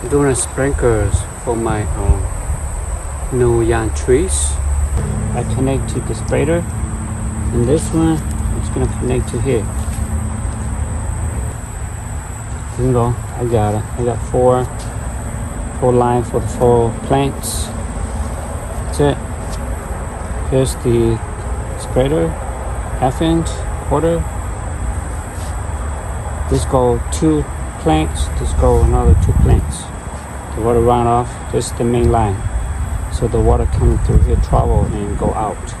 doing sprinklers for my new young trees. I connect to the spreader, and this one is gonna connect to here. Bingo, I got it. I got four lines for the 4 plants. That's it. Here's the spreader, half-inch, quarter. This go 2 plants, this go another 2 plants. The water run off, this is the main line. So the water coming through here travel and go out.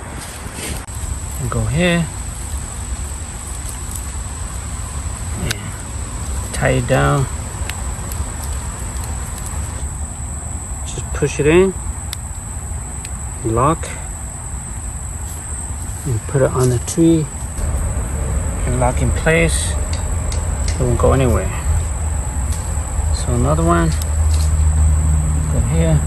And go here. And tie it down. Just push it in. Lock. And put it on the tree. And lock in place. It won't go anywhere. So another one, go here.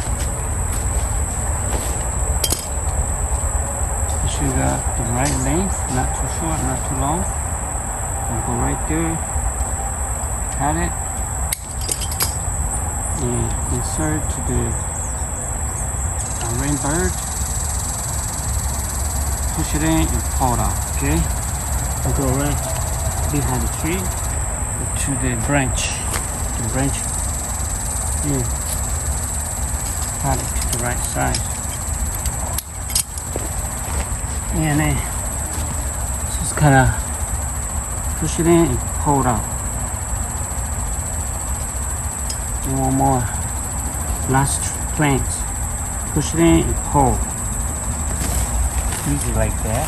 Make sure you got the right length, not too short, not too long. And go right there, cut it, and insert to the rain bird. Push it in and pull it out, okay? I'll go right behind the tree to the branch. The branch here. Cut it to the right side. And then just kind of push it in and pull it out. And one more. Last plant. Push it in and pull. Easy like that.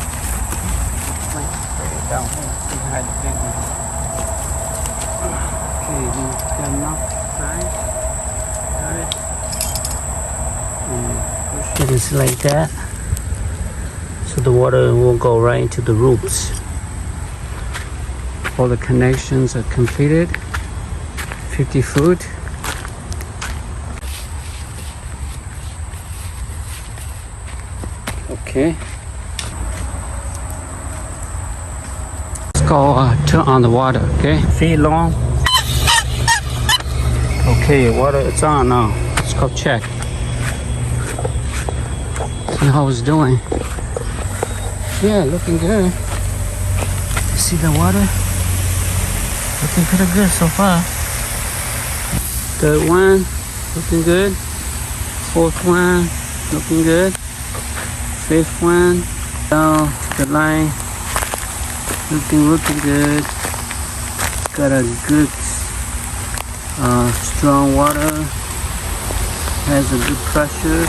Put it down here behind the big one. Okay, then got enough size. Got it. And push it is like that. So the water will go right into the roots. All the connections are completed. 50 foot. Okay. Let's go turn on the water, okay? Feet long. Okay, water it's on now. Let's go check. See how it's doing. Yeah, looking good. You see the water? Looking pretty good so far. Third one, looking good. Fourth one, looking good. Fifth one, down the line. Looking good. Got a good strong water. Has a good pressure.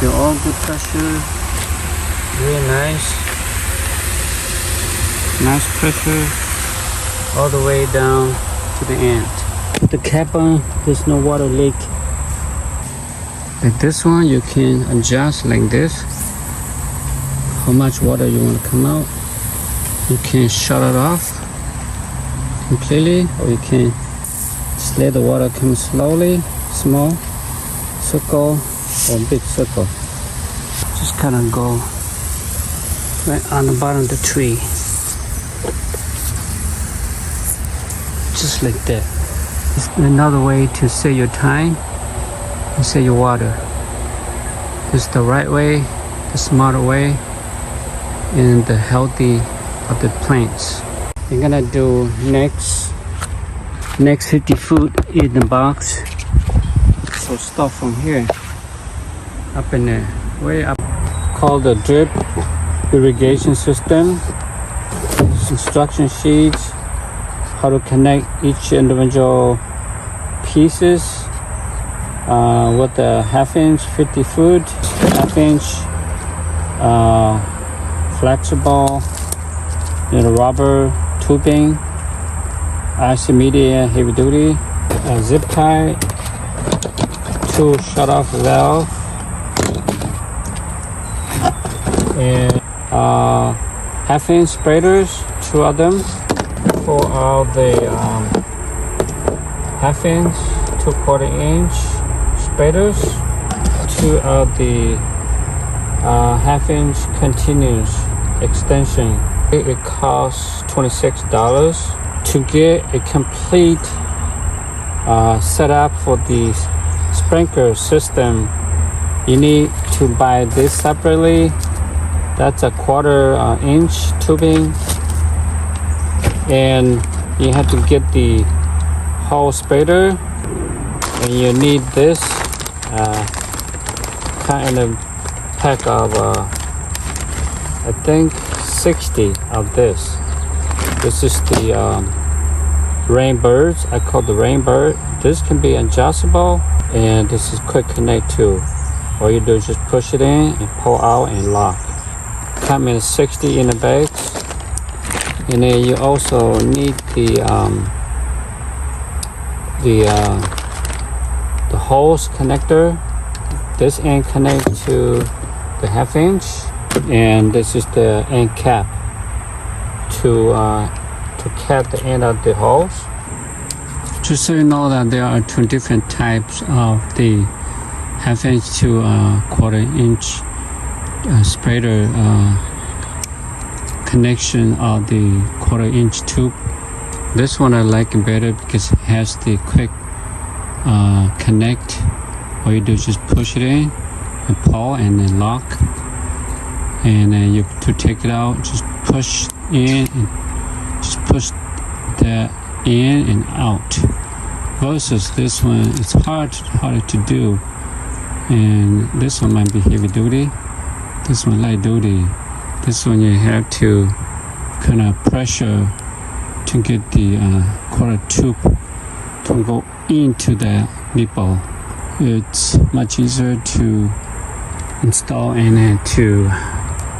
They're all good pressure. Really nice. Nice pressure all the way down to the end. Put the cap on, there's no water leak. Like this one, you can adjust like this. How much water you want to come out. You can shut it off completely, or you can just let the water come slowly, small circle or big circle. Just kind of go right on the bottom of the tree. Just like that. It's another way to save your time and save your water. This is the right way, the smarter way, and the healthy of the plants. We're gonna do next 50 foot in the box. So start from here, up in there, way up. Called the drip irrigation system. Instruction sheets, how to connect each individual pieces with the half-inch 50 foot, half-inch flexible, rubber tubing, IC media heavy duty, zip tie, 2 shut-off valve, and half-inch spreaders, 2 of them for all the half-inch, 2/4 inch spreaders, 2 of the half-inch continuous extension. It costs $26 to get a complete setup for the sprinkler system, you need to buy this separately. That's a 1/4 inch tubing, and you have to get the whole spreader, and you need this kind of pack of I think 60 of this. This is the Rainbirds. I call the Rainbird. This can be adjustable, and this is quick connect too. All you do is just push it in and pull out and lock. Come in 60 in the bags, and then you also need the hose connector. This end connects to the 1/2 inch, and this is the end cap to cap the end of the hose. Just so you know that there are 2 different types of the 1/2 inch to 1/4 inch spreader connection of the 1/4 inch tube. This one I like it better because it has the quick connect. All you do is just push it in and pull and then lock, and then you to take it out, just push in and just push that in and out. Versus this one, it's harder to do, and this one might be heavy duty, this one light duty. This one you have to kind of pressure to get the 1/4 tube to go into the nipple. It's much easier to install and then to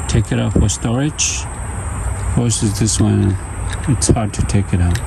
take it out for storage versus this one, it's hard to take it out.